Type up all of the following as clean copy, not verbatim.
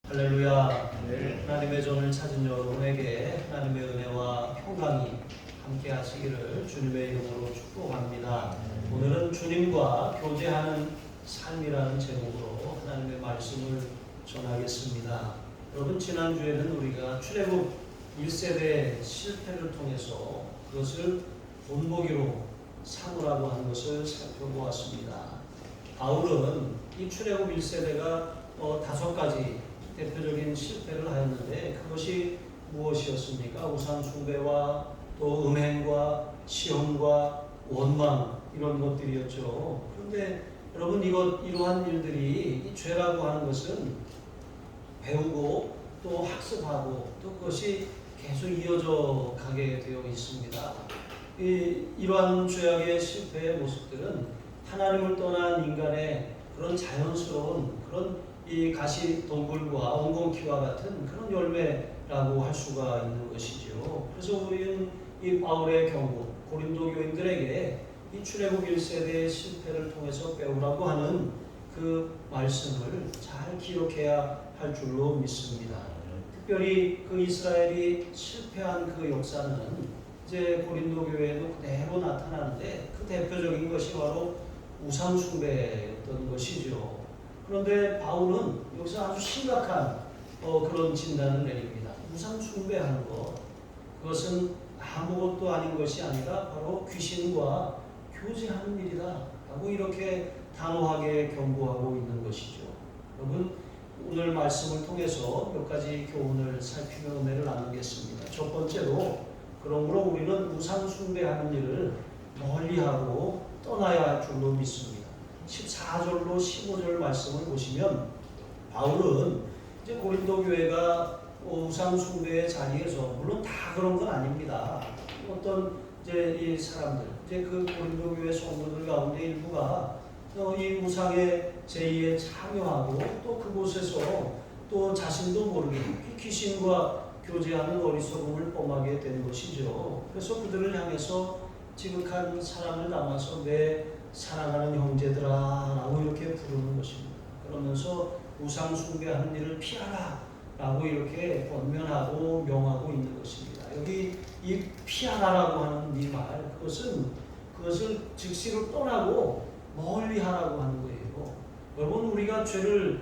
할렐루야. 네. 하나님의 전을 찾은 여러분에게 하나님의 은혜와 평강이 함께 하시기를 주님의 이름으로 축복합니다. 오늘은 주님과 교제하는 삶이라는 제목으로 하나님의 말씀을 전하겠습니다. 여러분, 지난주에는 우리가 출애굽 1세대 실패를 통해서 그것을 본보기로 삼으라고 하는 것을 살펴보았습니다. 바울은 이 출애굽 1세대가 5가지 대표적인 실패를 하였는데 그것이 무엇이었습니까? 우상 숭배와 또 음행과 시험과 원망, 이런 것들이었죠. 그런데 여러분, 이러한 일들이 이 죄라고 하는 것은 배우고 또 학습하고 또 그것이 계속 이어져 가게 되어 있습니다. 이러한 죄악의 실패의 모습들은 하나님을 떠난 인간의 그런 자연스러운 그런 이 가시덤불과 엉겅퀴와 같은 그런 열매라고 할 수가 있는 것이죠. 그래서 우리는 이 바울의 경우 고린도 교인들에게 이 출애굽 1세대의 실패를 통해서 배우라고 하는 그 말씀을 잘 기억해야 할 줄로 믿습니다. 특별히 그 이스라엘이 실패한 그 역사는 이제 고린도 교회에도 그대로 나타나는데 그 대표적인 것이 바로 우상 숭배였던 것이죠. 그런데 바울은 여기서 아주 심각한 그런 진단을 내립니다. 우상 숭배하는 것, 그것은 아무것도 아닌 것이 아니라 바로 귀신과 교제하는 일이다 라고 이렇게 단호하게 경고하고 있는 것이죠. 여러분, 오늘 말씀을 통해서 몇 가지 교훈을 살피며 은혜를 나누겠습니다. 첫 번째로, 그러므로 우리는 우상 숭배하는 일을 멀리하고 떠나야 할 줄로 믿습니다. 14절로 15절 말씀을 보시면 바울은 이제 고린도 교회가 우상 숭배의 자리에서, 물론 다 그런 건 아닙니다. 어떤 이제 이 사람들, 이제 그 고린도 교회 성도들 가운데 일부가 이 우상의 제의에 참여하고 또 그곳에서 또 자신도 모르게 귀신과 교제하는 어리석음을 범하게 된 것이죠. 그래서 그들을 향해서 지극한 사랑을 담아서 내 사랑하는 형제들아 라고 이렇게 부르는 것입니다. 그러면서 우상 숭배하는 일을 피하라 라고 이렇게 권면하고 명하고 있는 것입니다. 여기 이 피하라라고 하는 이 말, 그것을 즉시로 떠나고 멀리 하라고 하는 거예요. 여러분, 우리가 죄를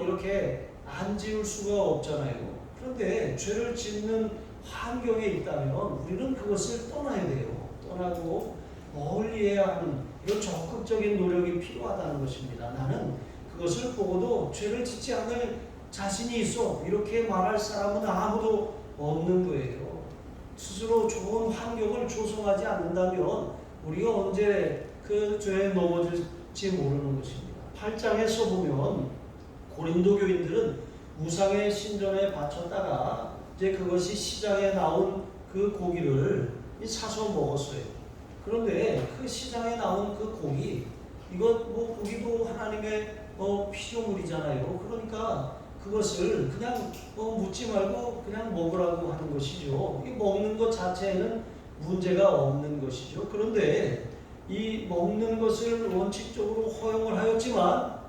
이렇게 안 지을 수가 없잖아요. 그런데 죄를 짓는 환경에 있다면 우리는 그것을 떠나야 돼요. 떠나고 멀리해야 하는 이런 적극적인 노력이 필요하다는 것입니다. 나는 그것을 보고도 죄를 짓지 않을 자신이 있어, 이렇게 말할 사람은 아무도 없는 거예요. 스스로 좋은 환경을 조성하지 않는다면 우리가 언제 그 죄에 넘어질지 모르는 것입니다. 8장에서 보면 고린도 교인들은 우상의 신전에 바쳤다가 이제 그것이 시장에 나온 그 고기를 사서 먹었어요. 그런데 그 시장에 나온 그 고기, 고기도 하나님의 피조물이잖아요. 그러니까 그것을 그냥 묻지 말고 그냥 먹으라고 하는 것이죠. 이 먹는 것 자체에는 문제가 없는 것이죠. 그런데 이 먹는 것을 원칙적으로 허용을 하였지만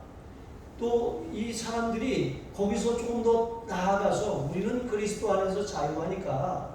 또 이 사람들이 거기서 조금 더 나아가서 우리는 그리스도 안에서 자유하니까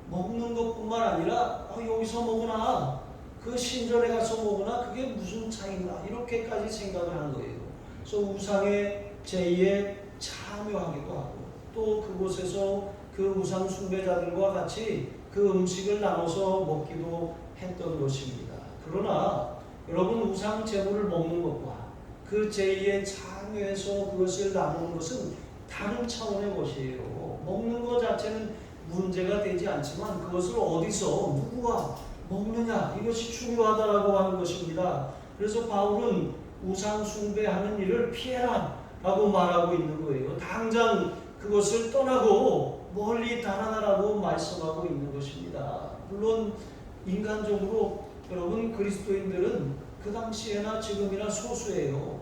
먹는 것뿐만 아니라 여기서 먹으나 그 신전에 가서 먹으나 그게 무슨 차이인가, 이렇게까지 생각을 한 거예요. 그래서 우상의 제의에 참여하기도 하고 또 그곳에서 그 우상 숭배자들과 같이 그 음식을 나눠서 먹기도 했던 것입니다. 그러나 여러분, 우상 제물을 먹는 것과 그 제의에 참여해서 그것을 나누는 것은 다른 차원의 것이에요. 먹는 것 자체는 문제가 되지 않지만 그것을 어디서 누구와 먹느냐, 이것이 중요하다라고 하는 것입니다. 그래서 바울은 우상 숭배하는 일을 피해라 라고 말하고 있는 거예요. 당장 그것을 떠나고 멀리 달아나라고 말씀하고 있는 것입니다. 물론 인간적으로 여러분, 그리스도인들은 그 당시에나 지금이나 소수예요.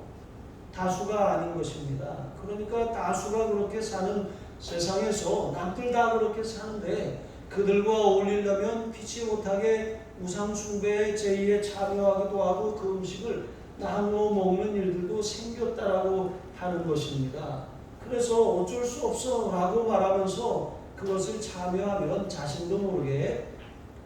다수가 아닌 것입니다. 그러니까 다수가 그렇게 사는 세상에서 남들 다 그렇게 사는데 그들과 어울리려면 피치 못하게 우상 숭배의 제의에 참여하기도 하고 그 음식을 나누어 먹는 일들도 생겼다라고 하는 것입니다. 그래서 어쩔 수 없어 라고 말하면서 그것을 참여하면 자신도 모르게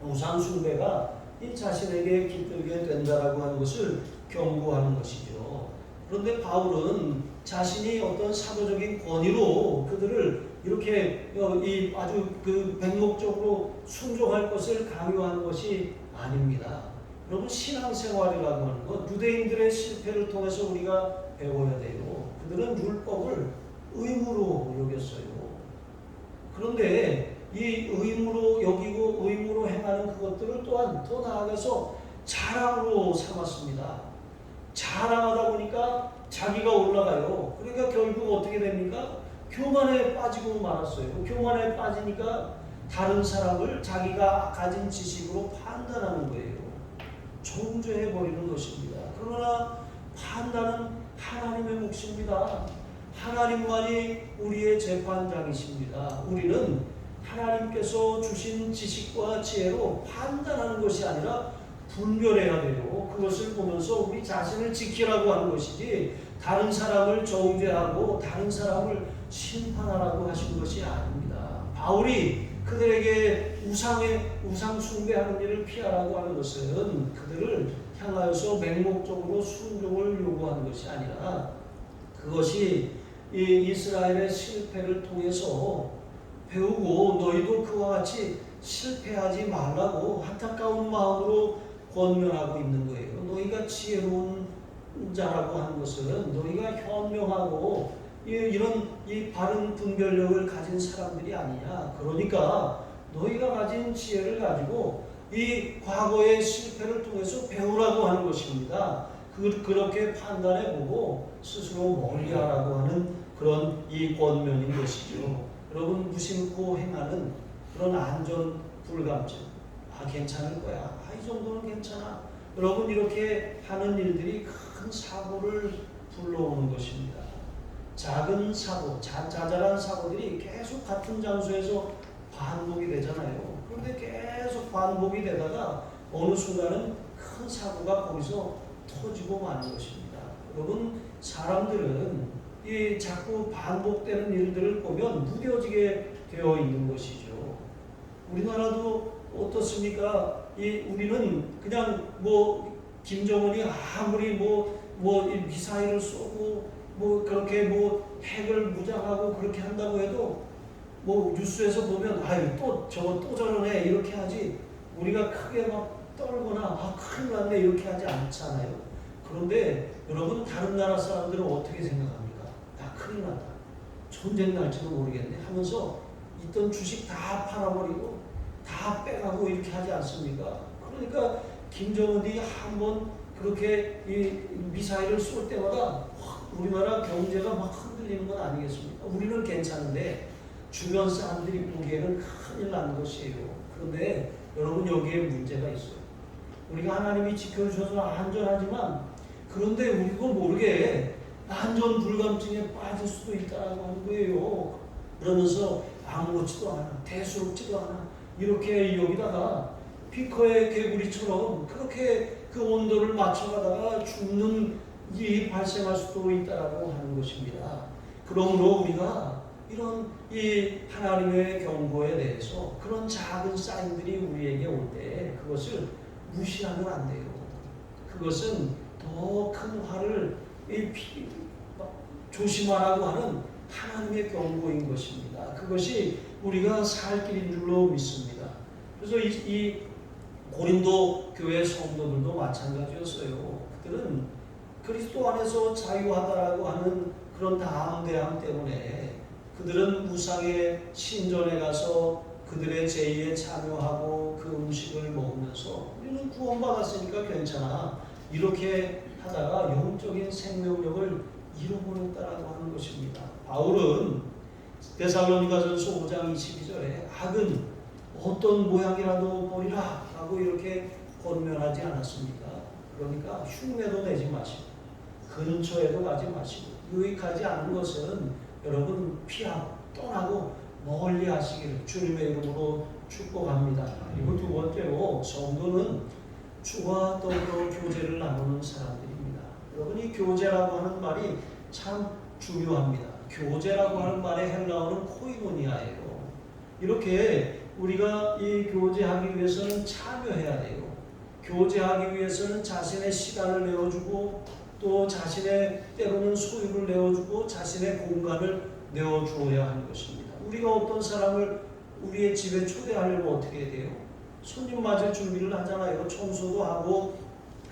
우상숭배가 이 자신에게 깃들게 된다라고 하는 것을 경고하는 것이죠. 그런데 바울은 자신이 어떤 사도적인 권위로 그들을 이렇게 이 아주 그 맹목적으로 순종할 것을 강요하는 것이 아닙니다. 여러분, 신앙생활이라고 하는 것, 유대인들의 실패를 통해서 우리가 배워야 돼요. 그들은 율법을 의무로 여겼어요. 그런데 이 의무로 여기고 의무로 행하는 그것들을 또한 더 나아가서 자랑으로 삼았습니다. 자랑하다 보니까 자기가 올라가요. 그러니까 결국 어떻게 됩니까? 교만에 빠지고 말았어요. 교만에 빠지니까 다른 사람을 자기가 가진 지식으로 판단하는 거예요. 정죄해버리는 것입니다. 그러나 판단은 하나님의 몫입니다. 하나님만이 우리의 재판장이십니다. 우리는 하나님께서 주신 지식과 지혜로 판단하는 것이 아니라 분별해야 돼요. 그것을 보면서 우리 자신을 지키라고 하는 것이지 다른 사람을 정죄하고 다른 사람을 심판하라고 하신 것이 아닙니다. 바울이 그들에게 우상 숭배하는 일을 피하라고 하는 것은 그들을 향하여서 맹목적으로 순종을 요구하는 것이 아니라 그것이 이 이스라엘의 실패를 통해서 배우고 너희도 그와 같이 실패하지 말라고 안타까운 마음으로 권면하고 있는 거예요. 너희가 지혜로운 자라고 하는 것은 너희가 현명하고 이런 바른 분별력을 가진 사람들이 아니냐. 그러니까 너희가 가진 지혜를 가지고 이 과거의 실패를 통해서 배우라고 하는 것입니다. 그렇게 판단해보고 스스로 멀리하라고 하는 그런 이 권면인 것이죠. 여러분, 무심코 행하는 그런 안전 불감증, 괜찮을 거야, 이 정도는 괜찮아, 여러분, 이렇게 하는 일들이 큰 사고를 불러오는 것입니다. 작은 사고, 자잘한 사고들이 계속 같은 장소에서 반복이 되잖아요. 그런데 계속 반복이 되다가 어느 순간은 큰 사고가 거기서 터지고 마는 것입니다. 여러분, 사람들은 이 자꾸 반복되는 일들을 보면 무뎌지게 되어 있는 것이죠. 우리나라도 어떻습니까? 우리는 그냥 김정은이 아무리 미사일을 쏘고 그렇게 핵을 무장하고 그렇게 한다고 해도 뉴스에서 보면 저거 또 저러네 이렇게 하지, 우리가 크게 막 떨거나 큰일 났네 이렇게 하지 않잖아요. 그런데 여러분, 다른 나라 사람들은 어떻게 생각합니까? 큰일 났다, 전쟁 날지도 모르겠네 하면서 있던 주식 다 팔아버리고 다 빼가고 이렇게 하지 않습니까? 그러니까 김정은이 한번 그렇게 이 미사일을 쏠 때마다 우리나라 경제가 막 흔들리는 건 아니겠습니까? 우리는 괜찮은데 주변 사람들이 보기에는 큰일 나는 것이에요. 그런데 여러분, 여기에 문제가 있어요. 우리가 하나님이 지켜주셔서 안전하지만 그런데 우리도 모르게 안전 불감증에 빠질 수도 있다고 하는 거예요. 그러면서 아무렇지도 않아, 대수롭지도 않아, 이렇게 여기다가 피커의 개구리처럼 그렇게 그 온도를 맞춰가다가 죽는 일이 발생할 수도 있다고 하는 것입니다. 그러므로 우리가 이런 이 하나님의 경고에 대해서 그런 작은 사인들이 우리에게 올 때 그것을 무시하면 안 돼요. 그것은 더 큰 화를 조심하라고 하는 하나님의 경고인 것입니다. 그것이 우리가 살 길인 줄로 믿습니다. 그래서 이 고린도 교회 성도들도 마찬가지였어요. 그들은 그리스도 안에서 자유하다라고 하는 그런 담대함 때문에 그들은 우상의 신전에 가서 그들의 제의에 참여하고 그 음식을 먹으면서 우리는 구원받았으니까 괜찮아, 이렇게 하다가 영적인 생명력을 잃어버렸다라고 하는 것입니다. 바울은 데살로니가전서 5장 22절에 악은 어떤 모양이라도 버리라 라고 이렇게 권면하지 않았습니까? 그러니까 흉내도 내지 마시고 근처에도 가지 마시고 유익하지 않은 것은 여러분 피하고 떠나고 멀리 하시기를 주님의 이름으로 축복합니다. 그리고 두 번째로, 성도는 주와 더불어 교제를 나누는 사람들입니다. 여러분, 이 교제라고 하는 말이 참 중요합니다. 교제라고 하는 말의 헬라어는 코이노니아예요. 이렇게 우리가 이 교제하기 위해서는 참여해야 돼요. 교제하기 위해서는 자신의 시간을 내어주고 또 자신의 때로는 소유를 내어주고 자신의 공간을 내어주어야 하는 것입니다. 우리가 어떤 사람을 우리의 집에 초대하려면 어떻게 해야 돼요? 손님 맞을 준비를 하잖아요. 청소도 하고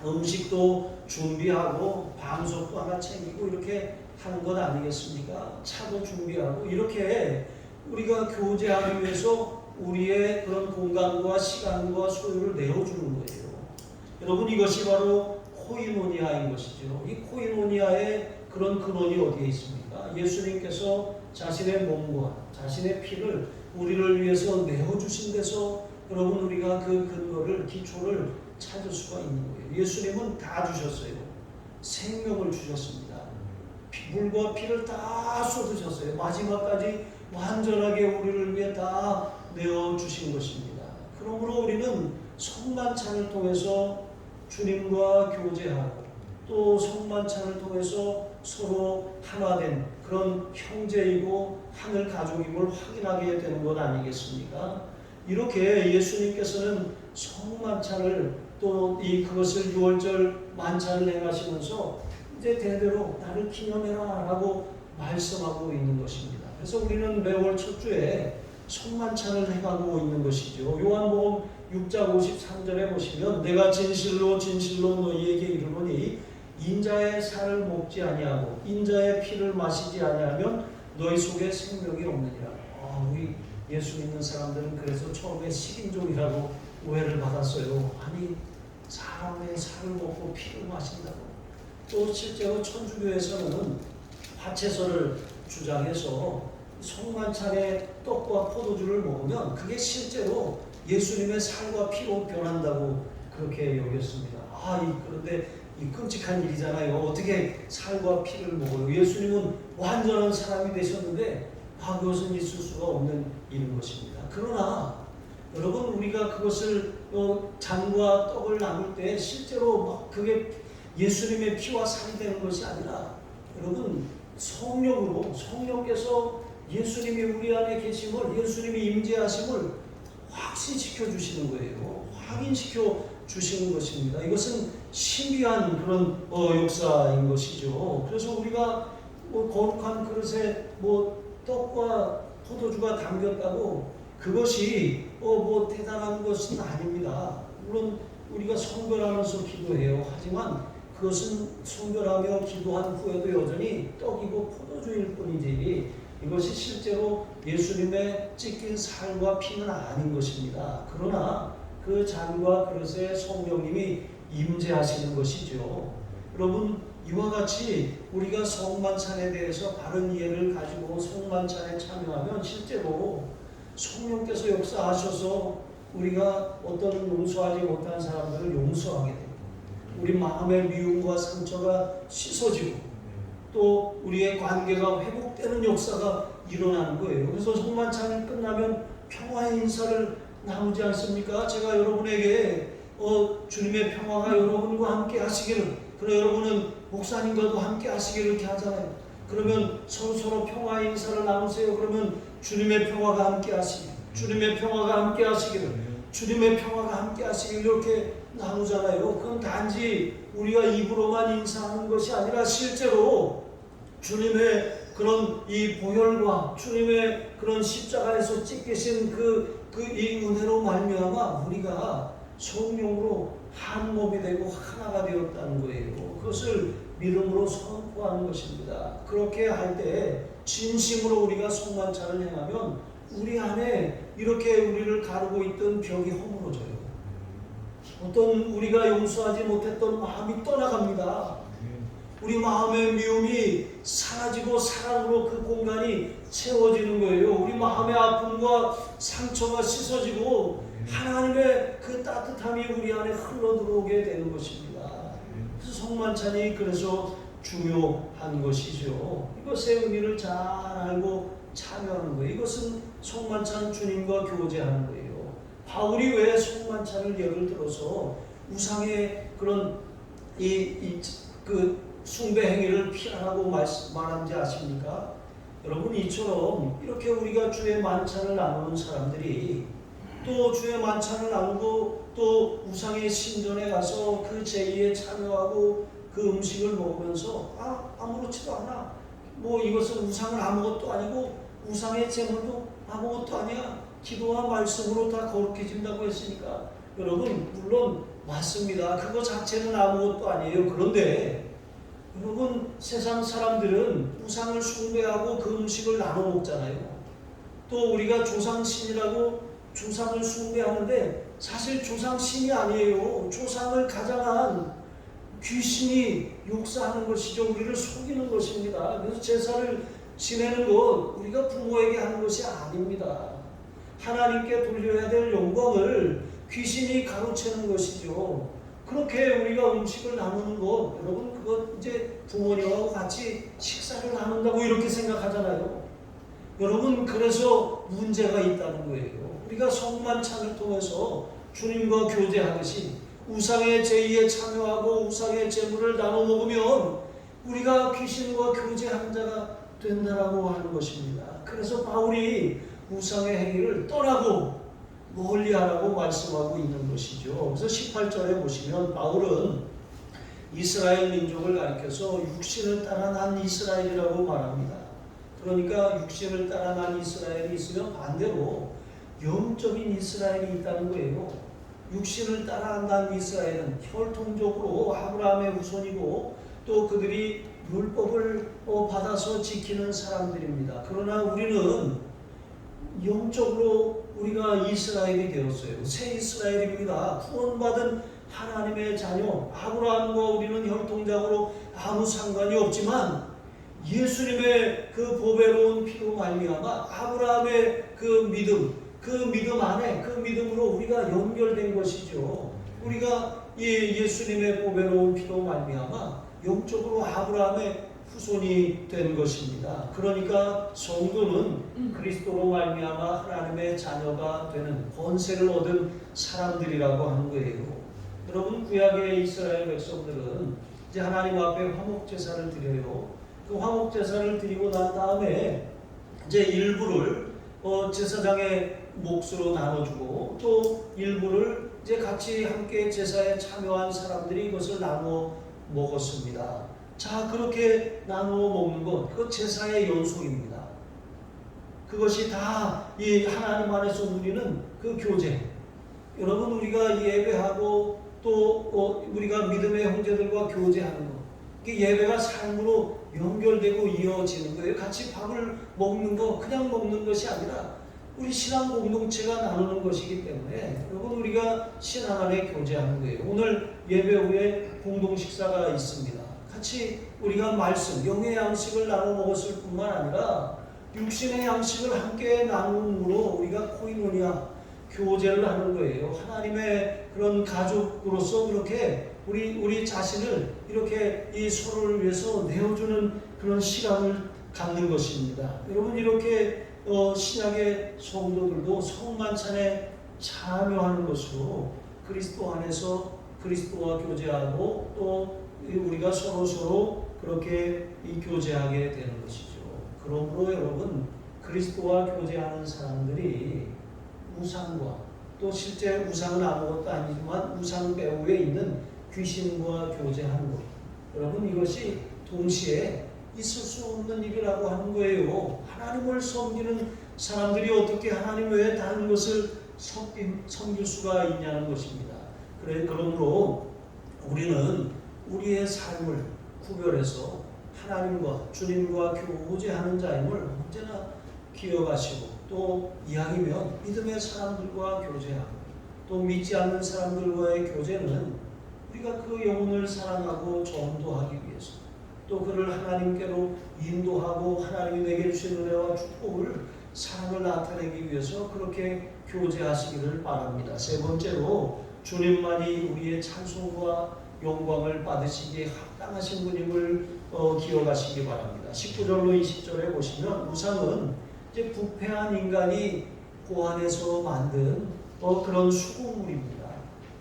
음식도 준비하고 방석도 하나 챙기고 이렇게 하는 것 아니겠습니까? 차도 준비하고 이렇게 우리가 교제하기 위해서 우리의 그런 공간과 시간과 소유를 내어주는 거예요. 여러분 이것이 바로 코이노니아인 것이죠. 이 코이노니아의 그런 근원이 어디에 있습니까? 예수님께서 자신의 몸과 자신의 피를 우리를 위해서 내어주신 데서 여러분 우리가 그 근거를 기초를 찾을 수가 있는 거예요. 예수님은 다 주셨어요. 생명을 주셨습니다. 물과 피를 다 쏟으셨어요. 마지막까지 완전하게 우리를 위해 다 내어주신 것입니다. 그러므로 우리는 성만찬을 통해서 주님과 교제하고 또 성만찬을 통해서 서로 하나된 그런 형제이고 하늘 가족임을 확인하게 되는 것 아니겠습니까? 이렇게 예수님께서는 성만찬을 또 그것을 유월절 만찬을 행하시면서 이제 대대로 나를 기념해라 라고 말씀하고 있는 것입니다. 그래서 우리는 매월 첫 주에 성만찬을 해가고 있는 것이죠. 요한복음 6장 53절에 보시면 내가 진실로 진실로 너희에게 이르노니 인자의 살을 먹지 아니하고 인자의 피를 마시지 아니하면 너희 속에 생명이 없느니라. 우리 예수 믿는 사람들은 그래서 처음에 식인종이라고 오해를 받았어요. 아니 사람의 살을 먹고 피를 마신다고. 또 실제로 천주교에서는 화채설을 주장해서 성만찬에 떡과 포도주를 먹으면 그게 실제로 예수님의 살과 피로 변한다고 그렇게 여겼습니다. 그런데 이 끔찍한 일이잖아요. 어떻게 살과 피를 먹어요? 예수님은 완전한 사람이 되셨는데 그것은 있을 수가 없는 일인 것입니다. 그러나 여러분 우리가 그것을 잔과 떡을 나눌 때 실제로 그게 예수님의 피와 살이 되는 것이 아니라 여러분 성령께서 예수님이 우리 안에 계심을 예수님이 임재하심을 확신시켜 주시는 거예요. 확인시켜 주시는 것입니다. 이것은 신비한 그런 역사인 것이죠. 그래서 우리가 거룩한 그릇에 떡과 포도주가 담겼다고 그것이 대단한 것은 아닙니다. 물론 우리가 성별하면서 기도해요. 하지만 그것은 성별하며 기도한 후에도 여전히 떡이고 포도주일 뿐이지 이것이 실제로 예수님의 찢긴 살과 피는 아닌 것입니다. 그러나 그 잔과 그릇에 성령님이 임재하시는 것이죠. 여러분 이와 같이 우리가 성만찬에 대해서 바른 이해를 가지고 성만찬에 참여하면 실제로 성령께서 역사하셔서 우리가 어떤 용서하지 못한 사람들을 용서하게 됩니다. 우리 마음의 미움과 상처가 씻어지고 또 우리의 관계가 회복되는 역사가 일어나는 거예요. 그래서 성만찬이 끝나면 평화의 인사를 나누지 않습니까? 제가 여러분에게 주님의 평화가 여러분과 함께 하시기를, 그래 여러분은 목사님과도 함께 하시기를 이렇게 하잖아요. 그러면 서로 평화의 인사를 나누세요. 그러면 주님의 평화가 함께 하시기를, 주님의 평화가 함께 하시기를, 주님의 평화가 함께 하시기를 이렇게 나누잖아요. 그건 단지 우리가 입으로만 인사하는 것이 아니라 실제로 주님의 그런 이 보혈과 주님의 그런 십자가에서 찢기신 이 은혜로 말미암아 우리가 성령으로 한 몸이 되고 하나가 되었다는 거예요. 그것을 믿음으로 선포하는 것입니다. 그렇게 할 때 진심으로 우리가 성만찬을 행하면 우리 안에 이렇게 우리를 가르고 있던 벽이 허물어져요. 어떤 우리가 용서하지 못했던 마음이 떠나갑니다. 우리 마음의 미움이 사라지고 사랑으로 그 공간이 채워지는 거예요. 우리 마음의 아픔과 상처가 씻어지고 하나님의 그 따뜻함이 우리 안에 흘러 들어오게 되는 것입니다. 그래서 성만찬이 그래서 중요한 것이죠. 이것의 의미를 잘 알고 참여하는 거예요. 이것은 성만찬 주님과 교제하는 거예요. 바울이 왜 성만찬을 예를 들어서 우상의 그런 그 숭배 행위를 피하라고 말한지 아십니까? 여러분 이처럼 이렇게 우리가 주의 만찬을 나누는 사람들이 또 주의 만찬을 나누고 또 우상의 신전에 가서 그 제의에 참여하고 그 음식을 먹으면서 아무렇지도 않아. 뭐 이것은 우상은 아무것도 아니고 우상의 제물도 아무것도 아니야. 기도와 말씀으로 다 거룩해진다고 했으니까 여러분 물론 맞습니다. 그거 자체는 아무것도 아니에요. 그런데 여러분 세상 사람들은 우상을 숭배하고 그 음식을 나눠 먹잖아요. 또 우리가 조상신이라고 조상을 숭배하는데 사실 조상신이 아니에요. 조상을 가장한 귀신이 역사하는 것이죠. 우리를 속이는 것입니다. 그래서 제사를 지내는 것 우리가 부모에게 하는 것이 아닙니다. 하나님께 돌려야 될 영광을 귀신이 가로채는 것이죠. 그렇게 우리가 음식을 나누는 것 여러분 그것 이제 부모님하고 같이 식사를 나눈다고 이렇게 생각하잖아요. 여러분 그래서 문제가 있다는 거예요. 우리가 성만찬을 통해서 주님과 교제하듯이 우상의 제의에 참여하고 우상의 제물을 나눠 먹으면 우리가 귀신과 교제한 자가 된다라고 하는 것입니다. 그래서 바울이 우상의 행위를 떠나고 멀리하라고 말씀하고 있는 것이죠. 그래서 18절에 보시면 바울은 이스라엘 민족을 가리켜서 육신을 따라 난 이스라엘이라고 말합니다. 그러니까 육신을 따라 난 이스라엘이 있으면 반대로 영적인 이스라엘이 있다는 거예요. 육신을 따라 난 이스라엘은 혈통적으로 아브라함의 후손이고 또 그들이 율법을 받아서 지키는 사람들입니다. 그러나 우리는 영적으로 우리가 이스라엘이 되었어요. 새 이스라엘입니다. 구원받은 하나님의 자녀 아브라함과 우리는 혈통적으로 아무 상관이 없지만 예수님의 그 보배로운 피로 말미암아 아브라함의 그 믿음 안에 그 믿음으로 우리가 연결된 것이죠. 우리가 예수님의 보배로운 피로 말미암아 영적으로 아브라함의 후손이 된 것입니다. 그러니까 성도는 그리스도로 말미암아 하나님의 자녀가 되는 권세를 얻은 사람들이라고 하는 거예요. 여러분 구약의 이스라엘 백성들은 이제 하나님 앞에 화목 제사를 드려요. 그 화목 제사를 드리고 난 다음에 이제 일부를 제사장의 몫으로 나눠주고 또 일부를 이제 같이 함께 제사에 참여한 사람들이 이것을 나누어 먹었습니다. 자, 그렇게 나누어 먹는 것, 그 제사의 연속입니다. 그것이 다 이 하나님 안에서 누리는 그 교제. 여러분 우리가 예배하고 또 우리가 믿음의 형제들과 교제하는 것, 예배가 삶으로 연결되고 이어지는 거예요. 같이 밥을 먹는 거 그냥 먹는 것이 아니라 우리 신앙 공동체가 나누는 것이기 때문에 여러분 우리가 신앙 안에 교제하는 거예요. 오늘 예배 후에 공동 식사가 있습니다. 같이 우리가 말씀, 영의 양식을 나눠 먹었을 뿐만 아니라 육신의 양식을 함께 나눔으로 우리가 코이노니아 교제를 하는 거예요. 하나님의 그런 가족으로서 그렇게 우리 자신을 이렇게 이 서로를 위해서 내어주는 그런 시간을 갖는 것입니다. 여러분 이렇게 신약의 성도들도 성만찬에 참여하는 것으로 그리스도 안에서 그리스도와 교제하고 또 우리가 서로 그렇게 교제하게 되는 것이죠. 그러므로 여러분 그리스도와 교제하는 사람들이 우상과 또 실제 우상은 아무것도 아니지만 우상 배후에 있는 귀신과 교제하는 것, 여러분 이것이 동시에 있을 수 없는 일이라고 하는 거예요. 하나님을 섬기는 사람들이 어떻게 하나님 외에 다른 것을 섬길 수가 있냐는 것입니다. 그러므로 우리는 우리의 삶을 구별해서 하나님과 주님과 교제하는 자임을 언제나 기억하시고 또 이왕이면 믿음의 사람들과 교제하고 또 믿지 않는 사람들과의 교제는 우리가 그 영혼을 사랑하고 전도하기 위해서 또 그를 하나님께로 인도하고 하나님이 내게 주신 은혜와 축복을 사랑을 나타내기 위해서 그렇게 교제하시기를 바랍니다. 세 번째로 주님만이 우리의 찬송과 영광을 받으시기에 합당하신 분임을 기억하시기 바랍니다. 19절로 20절에 보시면 우상은 이제 부패한 인간이 고안에서 만든 그런 수고물입니다.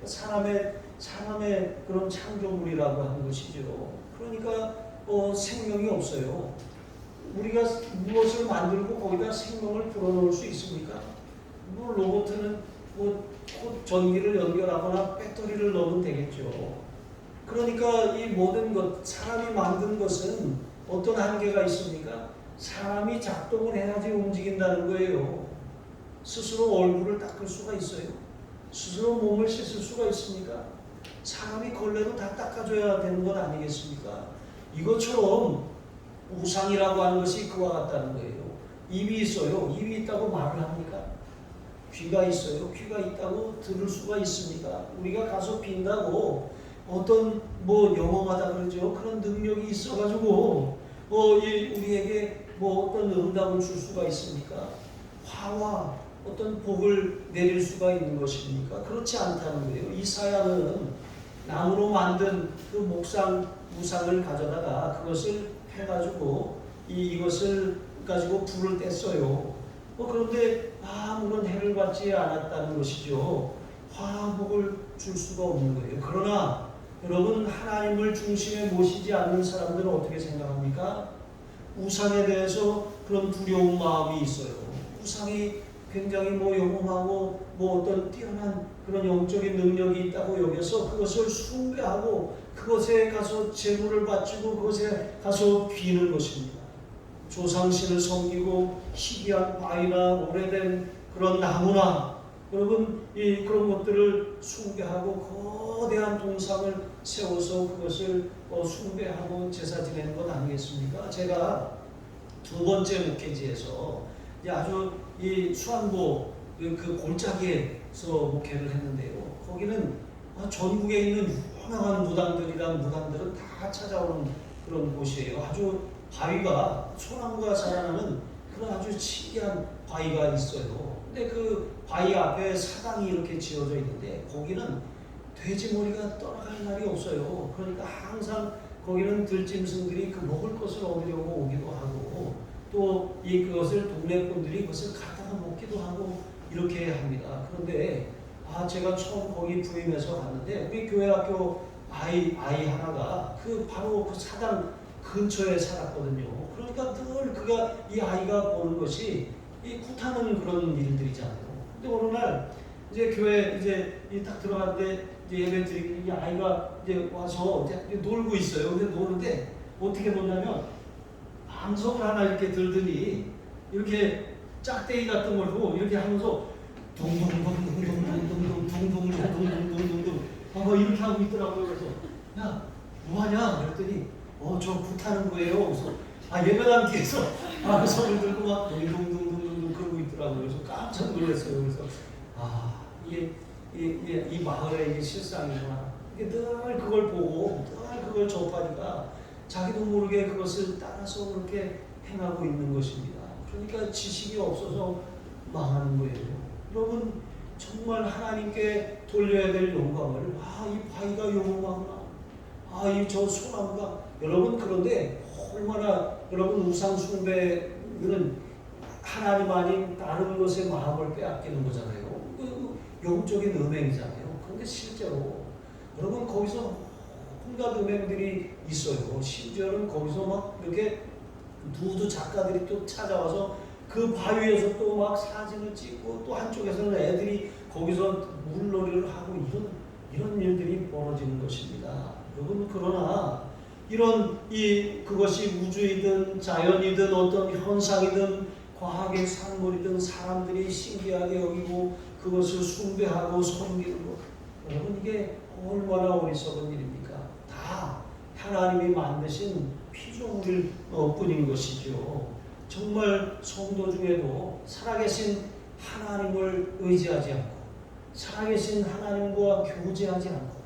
사람의 그런 창조물이라고 하는 것이죠. 그러니까 생명이 없어요. 우리가 무엇을 만들고 거기다 생명을 불어넣을 수 있습니까? 뭐 로봇은 곧 전기를 연결하거나 배터리를 넣으면 되겠죠. 그러니까 이 모든 것, 사람이 만든 것은 어떤 한계가 있습니까? 사람이 작동을 해야지 움직인다는 거예요. 스스로 얼굴을 닦을 수가 있어요? 스스로 몸을 씻을 수가 있습니까? 사람이 걸레도 다 닦아줘야 되는 것 아니겠습니까? 이것처럼 우상이라고 하는 것이 그와 같다는 거예요. 입이 있어요. 입이 있다고 말을 합니까? 귀가 있어요. 귀가 있다고 들을 수가 있습니까? 우리가 가서 빈다고 어떤 영험하다 그러죠. 그런 능력이 있어가지고 우리에게 어떤 응답을 줄 수가 있습니까? 화와 어떤 복을 내릴 수가 있는 것입니까? 그렇지 않다는 거예요. 이사야는 나무로 만든 그 우상을 가져다가 그것을 해가지고 이것을 가지고 불을 뗐어요. 그런데 아무런 해를 받지 않았다는 것이죠. 화복을 줄 수가 없는 거예요. 그러나 여러분, 하나님을 중심에 모시지 않는 사람들은 어떻게 생각합니까? 우상에 대해서 그런 두려운 마음이 있어요. 우상이 굉장히 영험하고 어떤 뛰어난 그런 영적인 능력이 있다고 여겨서 그것을 숭배하고 그것에 가서 제물을 바치고 그것에 가서 비는 것입니다. 조상신을 섬기고 희귀한 바위나 오래된 그런 나무나 여러분 그런 것들을 숭배하고 거대한 동상을 세워서 그것을 숭배하고 제사 지내는 것 아니겠습니까? 제가 두 번째 목회지에서 아주 이 수안보 그 골짜기에서 목회를 했는데요. 거기는 전국에 있는 유명한 무당들은 다 찾아오는 그런 곳이에요. 아주 바위가 소나무가 자라나는 그런 아주 신기한 바위가 있어요. 근데 그 바위 앞에 사당이 이렇게 지어져 있는데 거기는 돼지머리가 떠나갈 날이 없어요. 그러니까 항상 거기는 들짐승들이 그 먹을 것을 얻으려고 오기도 하고 또 그것을 동네 분들이 그것을 갖다가 먹기도 하고 이렇게 합니다. 그런데 제가 처음 거기 부임해서 갔는데 우리 교회 학교 아이 하나가 바로 그 사당 근처에 살았거든요. 그러니까 늘 이 아이가 보는 것이 이 굿하는 그런 일들이잖아요. 근데 어느 날 이제 교회 딱 들어갔는데 예배 드리고 이 아이가 와서 놀고 있어요. 근데 노는데 어떻게 보냐면 방석을 하나 이렇게 들더니 이렇게 짝대기 같은 걸로 이렇게 하면서 둥둥둥둥둥둥둥둥둥둥둥둥둥 이렇게 하고 있더라고요. 그래서 야 뭐하냐 그랬더니 저 굿하는 거예요. 그래서 예배당 뒤에서 그 손을 들고 막 둥둥둥둥둥 그러고 있더라고요. 그래서 깜짝 놀랐어요. 그래서 이 마을의 이게 실상이구나. 늘 그걸 보고 늘 그걸 접하니까 자기도 모르게 그것을 따라서 그렇게 행하고 있는 것입니다. 그러니까 지식이 없어서 망하는 거예요. 여러분 정말 하나님께 돌려야 될 영광을 이 바위가 영광하구나. 저 소나무가 여러분 그런데 얼마나 여러분 우상 숭배는 하나님 아닌 다른 것에 마음을 빼앗기는 거잖아요. 영적인 음행이잖아요. 그런데 실제로 여러분 거기서 온갖 음행들이 있어요. 심지어는 거기서 막 이렇게 누드 작가들이 또 찾아와서 그 바위에서 또 막 사진을 찍고 또 한쪽에서는 애들이 거기서 물놀이를 하고 이런 일들이 벌어지는 것입니다. 여러분 그러나 그것이 우주이든 자연이든 어떤 현상이든 과학의 산물이든 사람들이 신기하게 여기고 그것을 숭배하고 섬기는 것 여러분 이게 얼마나 어리석은 일입니까? 다 하나님이 만드신 피조물일 뿐인 것이죠. 정말 성도 중에도 살아계신 하나님을 의지하지 않고 살아계신 하나님과 교제하지 않고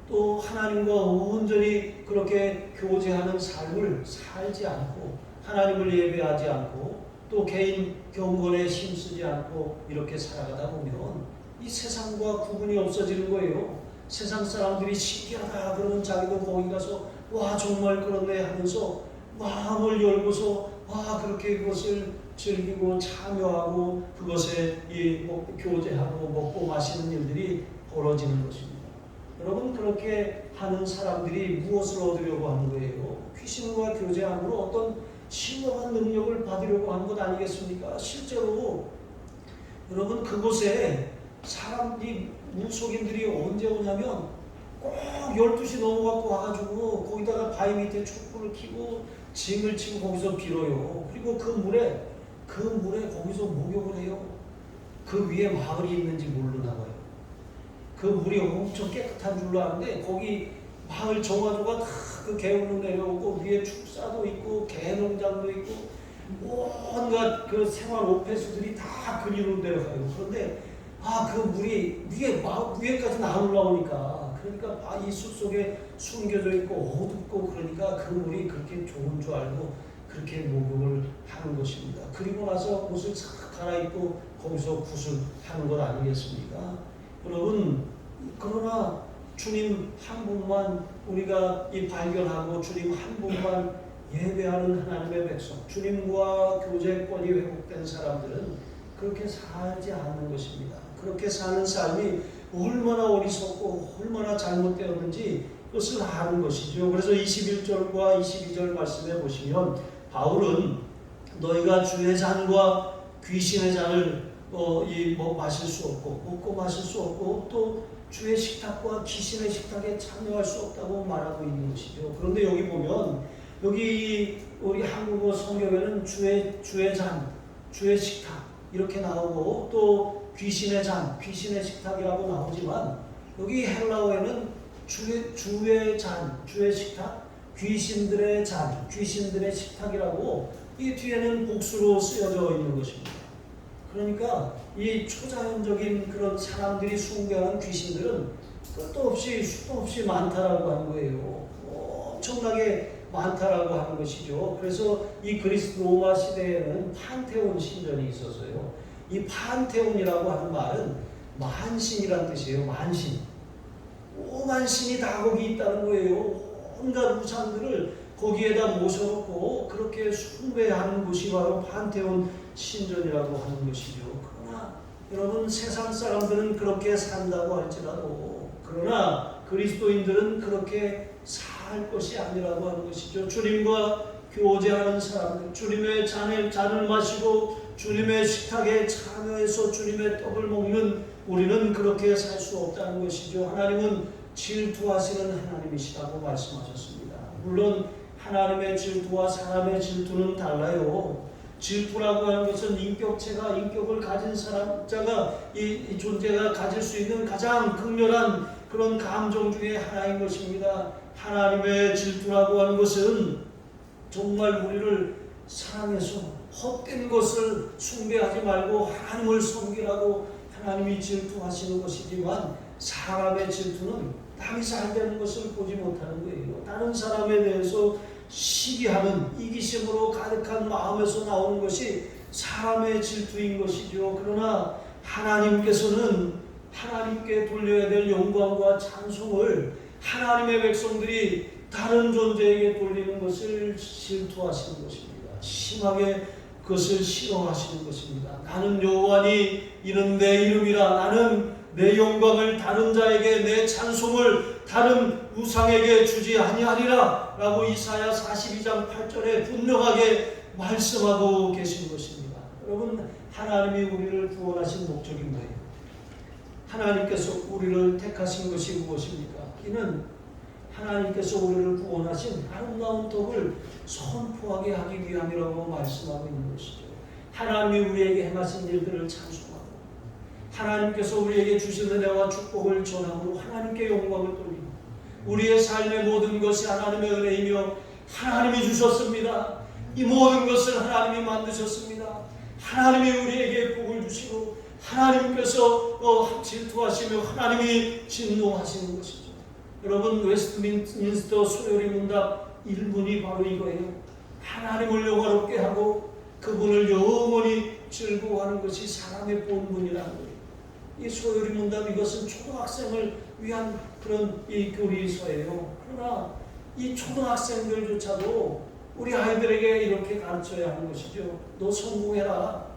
또 하나님과 온전히 그렇게 교제하는 삶을 살지 않고 하나님을 예배하지 않고 또 개인 경건에 힘쓰지 않고 이렇게 살아가다 보면 이 세상과 구분이 없어지는 거예요. 세상 사람들이 신기하다 그러면 자기도 거기 가서 와 정말 그렇네 하면서 마음을 열고서 그렇게 그것을 즐기고 참여하고 그것에 교제하고 먹고 마시는 일들이 벌어지는 것입니다. 여러분 그렇게 하는 사람들이 무엇을 얻으려고 하는 거예요? 귀신과 교제함으로 어떤 신령한 능력을 받으려고 한 것 아니겠습니까? 실제로 여러분 그곳에 사람들이 무속인들이 언제 오냐면 꼭 12시 넘어갖고 와가지고 거기다가 바위 밑에 촛불을 켜고 징을 치고 거기서 빌어요. 그리고 그 물에 거기서 목욕을 해요. 그 위에 마을이 있는지 모르나 봐요. 그 물이 엄청 깨끗한 줄로 아는데 거기 마을 정화조가 다 그 계곡으로 내려오고 위에 축사도 있고 개농장도 있고 온갖 그 생활 오폐수들이 다 그리로 내려가요. 그런데 그 물이 위에까지는 안 올라오니까 그러니까 이 숲속에 숨겨져 있고 어둡고 그러니까 그 물이 그렇게 좋은 줄 알고 그렇게 목욕을 하는 것입니다. 그리고 나서 옷을 싹 갈아입고 거기서 구슬하는 것 아니겠습니까? 여러분 그러나 주님 한 분만 우리가 발견하고 주님 한 분만 예배하는 하나님의 백성, 주님과 교제권이 회복된 사람들은 그렇게 살지 않는 것입니다. 그렇게 사는 삶이 얼마나 어리석고 얼마나 잘못되었는지 그것을 아는 것이죠. 그래서 21절과 22절 말씀해 보시면 바울은 너희가 주의 잔과 귀신의 잔을 마실 수 없고 먹고 마실 수 없고 또 주의 식탁과 귀신의 식탁에 참여할 수 없다고 말하고 있는 것이죠. 그런데 여기 보면 여기 우리 한국어 성경에는 주의 잔, 주의 식탁 이렇게 나오고 또 귀신의 잔, 귀신의 식탁이라고 나오지만 여기 헬라어에는 주의 잔, 주의 식탁, 귀신들의 잔, 귀신들의 식탁이라고 이 뒤에는 복수로 쓰여져 있는 것입니다. 그러니까 이 초자연적인 그런 사람들이 숭배하는 귀신들은 끝도 없이 수도 없이 많다라고 하는 거예요. 엄청나게 많다라고 하는 것이죠. 그래서 이 그리스 로마 시대에는 판테온 신전이 있었어요. 이 판테온이라고 하는 말은 만신이라는 뜻이에요. 만신. 오만 신이 다 거기 있다는 거예요. 온갖 우상들을 거기에다 모셔놓고 그렇게 숭배하는 곳이 바로 판테온 신전이라고 하는 것이죠. 그러나 여러분 세상 사람들은 그렇게 산다고 할지라도 그러나 그리스도인들은 그렇게 살 것이 아니라고 하는 것이죠. 주님과 교제하는 사람들, 주님의 잔을 마시고 주님의 식탁에 참여해서 주님의 떡을 먹는 우리는 그렇게 살 수 없다는 것이죠. 하나님은 질투하시는 하나님이시라고 말씀하셨습니다. 물론 하나님의 질투와 사람의 질투는 달라요. 질투라고 하는 것은 인격을 가진 사람자가 이 존재가 가질 수 있는 가장 극렬한 그런 감정 중에 하나인 것입니다. 하나님의 질투라고 하는 것은 정말 우리를 사랑해서 헛된 것을 숭배하지 말고 하나님을 섬기라고 하나님이 질투하시는 것이지만 사람의 질투는 남이 잘 되는 것을 보지 못하는 거예요. 다른 사람에 대해서 시기하는 이기심으로 가득한 마음에서 나오는 것이 사람의 질투인 것이죠. 그러나 하나님께서는 하나님께 돌려야 될 영광과 찬송을 하나님의 백성들이 다른 존재에게 돌리는 것을 질투하시는 것입니다. 심하게 그것을 싫어하시는 것입니다. 나는 여호와니 이는 내 이름이라. 나는 내 영광을 다른 자에게 내 찬송을 다른 우상에게 주지 아니하리라 라고 이사야 42장 8절에 분명하게 말씀하고 계신 것입니다. 여러분 하나님이 우리를 구원하신 목적이 뭐예요? 하나님께서 우리를 택하신 것이 무엇입니까? 이는 하나님께서 우리를 구원하신 아름다운 덕을 선포하게 하기 위함이라고 말씀하고 있는 것이죠. 하나님이 우리에게 행하신 일들을 찬송하고 하나님께서 우리에게 주신 은혜와 축복을 전함으로 하나님께 영광을 돌리고 우리의 삶의 모든 것이 하나님의 은혜이며 하나님이 주셨습니다. 이 모든 것을 하나님이 만드셨습니다. 하나님이 우리에게 복을 주시고 하나님께서 질투하시며 하나님이 진노하시는 것이죠. 여러분 웨스트민스터 소요리 문답 1문이 바로 이거예요. 하나님을 영화롭게 하고 그분을 영원히 즐거워하는 것이 사람의 본분이라는 거예요. 이 소요리 문답 이것은 초등학생을 위한 그런 이 교리서예요. 그러나 이 초등학생들조차도 우리 아이들에게 이렇게 가르쳐야 하는 것이죠. 너 성공해라.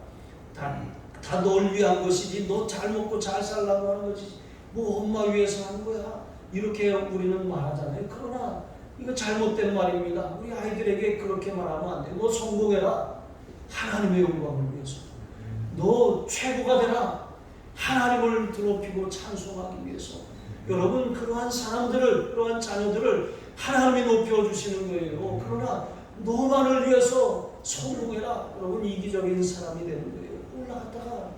다 널 위한 것이지. 너 잘 먹고 잘 살라고 하는 것이지. 뭐 엄마 위해서 하는 거야. 이렇게 우리는 말하잖아요. 그러나 이거 잘못된 말입니다. 우리 아이들에게 그렇게 말하면 안 돼. 너 성공해라. 하나님의 영광을 위해서. 너 최고가 되라. 하나님을 드높이고 찬송하기 위해서. 여러분, 그러한 사람들을, 그러한 자녀들을 하나님이 높여주시는 거예요. 그러나 너만을 위해서 성공해라. 여러분, 이기적인 사람이 되는 거예요. 올라갔다가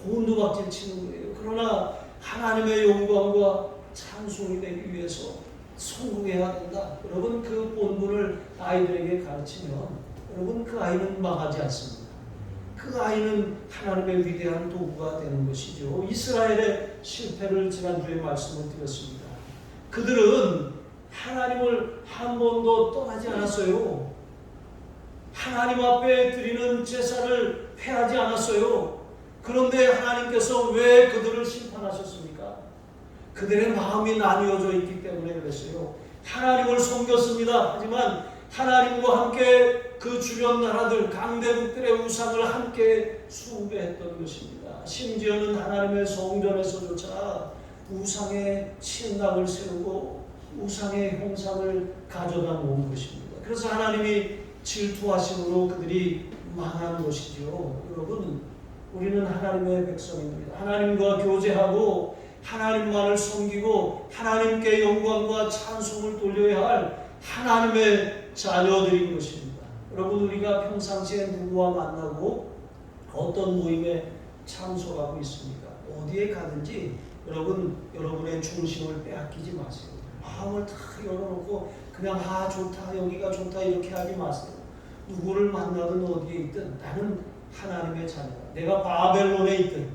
곤두박질 치는 거예요. 그러나 하나님의 영광과 찬송이 되기 위해서 성공해야 된다. 여러분, 그 본분을 아이들에게 가르치면 여러분, 그 아이는 망하지 않습니다. 그 아이는 하나님의 위대한 도구가 되는 것이죠. 이스라엘의 실패를 지난주에 말씀을 드렸습니다. 그들은 하나님을 한 번도 떠나지 않았어요. 하나님 앞에 드리는 제사를 폐하지 않았어요. 그런데 하나님께서 왜 그들을 심판하셨습니까? 그들의 마음이 나뉘어져 있기 때문에 그랬어요. 하나님을 섬겼습니다. 하지만 하나님과 함께 그 주변 나라들, 강대국들의 우상을 함께 숭배했던 것입니다. 심지어는 하나님의 성전에서조차 우상의 신당을 세우고 우상의 형상을 가져다 놓은 것입니다. 그래서 하나님이 질투하심으로 그들이 망한 것이죠. 여러분, 우리는 하나님의 백성입니다. 하나님과 교제하고 하나님만을 섬기고 하나님께 영광과 찬송을 돌려야 할 하나님의 자녀들인 것입니다. 여러분, 우리가 평상시에 누구와 만나고 어떤 모임에 참석하고 있습니까? 어디에 가든지 여러분, 여러분의 중심을 빼앗기지 마세요. 마음을 다 열어놓고 그냥 좋다, 여기가 좋다 이렇게 하지 마세요. 누구를 만나든 어디에 있든 나는 하나님의 자녀다. 내가 바벨론에 있든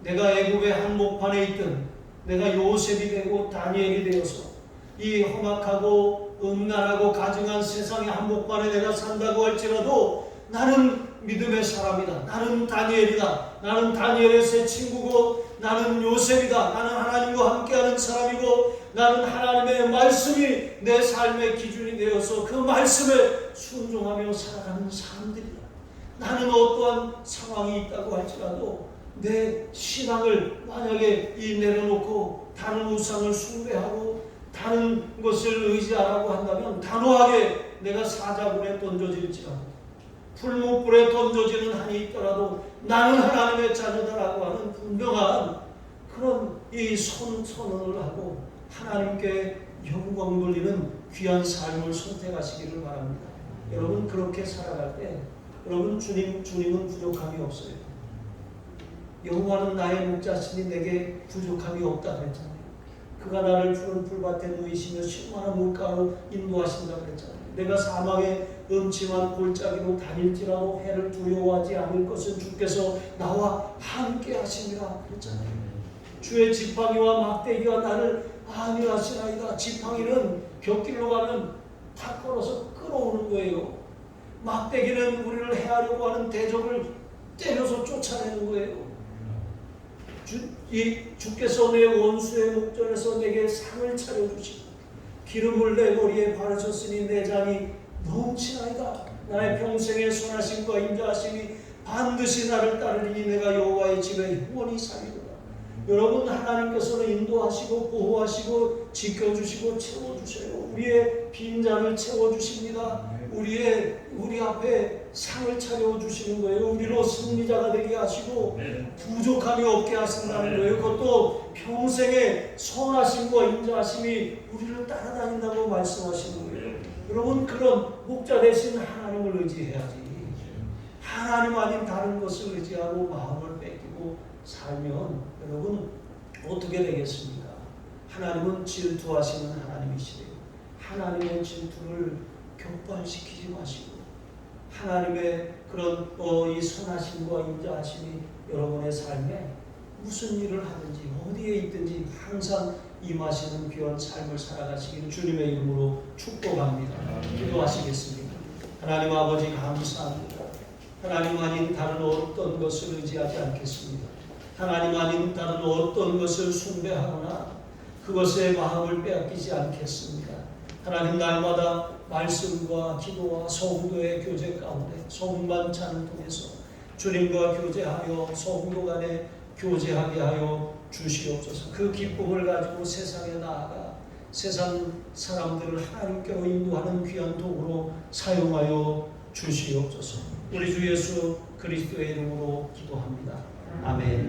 내가 애굽의 한복판에 있든 내가 요셉이 되고 다니엘이 되어서 이 험악하고 음란하고 가증한 세상의 한복판에 내가 산다고 할지라도 나는 믿음의 사람이다. 나는 다니엘이다. 나는 다니엘의 새 친구고 나는 요셉이다. 나는 하나님과 함께하는 사람이고 나는 하나님의 말씀이 내 삶의 기준이 되어서 그 말씀에 순종하며 살아가는 사람들이다. 나는 어떠한 상황이 있다고 할지라도 내 신앙을 만약에 내려놓고 다른 우상을 숭배하고 다른 것을 의지하라고 한다면 단호하게 내가 사자굴에 던져질지라도 풀무불에 던져지는 한이 있더라도 나는 하나님의 자녀다라고 하는 분명한 그런 이 선언을 하고 하나님께 영광 돌리는 귀한 삶을 선택하시기를 바랍니다. 여러분, 그렇게 살아갈 때 여러분, 주님은 부족함이 없어요. 여호와는 나의 목자시니 내게 부족함이 없다 그랬잖아요. 그가 나를 푸른 풀밭에 누이시며 신만한 물가로 인도하신다 그랬잖아요. 내가 사막의 음침한 골짜기로 다닐지라도 해를 두려워하지 않을 것은 주께서 나와 함께 하시니라 그랬잖아요. 주의 지팡이와 막대기가 나를 안위하시나이다. 지팡이는 곁길로 가면 다 걸어서 끌어오는 거예요. 막대기는 우리를 해하려고 하는 대적을 때려서 쫓아내는 거예요. 주께서 내 원수의 목전에서 내게 상을 차려주시고 기름을 내 머리에 바르셨으니 내 잔이 넘치나이다. 나의 평생의 선하심과 인자하심이 반드시 나를 따르리니 내가 여호와의 집에 영원히 살리로다. 여러분, 하나님께서는 인도하시고 보호하시고 지켜주시고 채워주셔요. 우리의 빈잔을 채워주십니다. 우리 앞에 상을 차려주시는 거예요. 우리로 승리자가 되게 하시고 부족함이 없게 하신다는 거예요. 그것도 평생의 선하심과 인자하심이 우리를 따라다닌다고 말씀하시는 거예요. 여러분, 그런 목자 대신 하나님을 의지해야지. 하나님 아닌 다른 것을 의지하고 마음을 뺏기고 살면 여러분 어떻게 되겠습니까? 하나님은 질투하시는 하나님이시래요. 하나님의 질투를 격발시키지 마시고 하나님의 그런 이 선하심과 인자하심이 여러분의 삶에 무슨 일을 하든지 어디에 있든지 항상 임하시는 귀한 삶을 살아가시기를 주님의 이름으로 축복합니다. 기도하시겠습니다. 하나님 아버지 감사합니다. 하나님 아닌 다른 어떤 것을 의지하지 않겠습니다. 하나님 아닌 다른 어떤 것을 숭배하거나 그것에 마음을 빼앗기지 않겠습니다. 하나님, 날마다 말씀과 기도와 성도의 교제 가운데 성만찬을 통해서 주님과 교제하여 성도 간에 교제하게 하여 주시옵소서. 그 기쁨을 가지고 세상에 나아가 세상 사람들을 하나님께로 인도하는 귀한 도구로 사용하여 주시옵소서. 우리 주 예수 그리스도의 이름으로 기도합니다. 아멘.